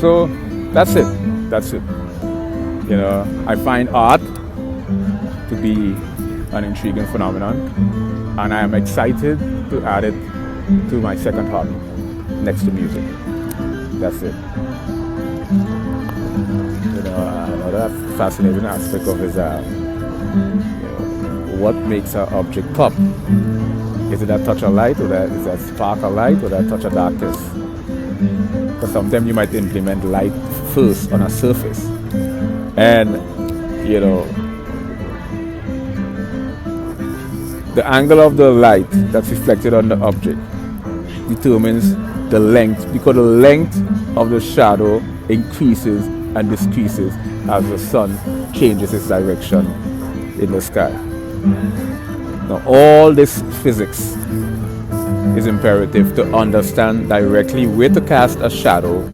So that's it. You know, I find art to be an intriguing phenomenon, and I am excited to add it to my second hobby next to music. That's it. You know, another fascinating aspect of it is what makes an object pop. Is it that touch of light, or is that spark of light, or that touch of darkness? Because sometimes you might implement light first on a surface, and you know, the angle of the light that's reflected on the object determines the length, because the length of the shadow increases and decreases as the sun changes its direction in the sky. Now, all this physics is imperative to understand directly where to cast a shadow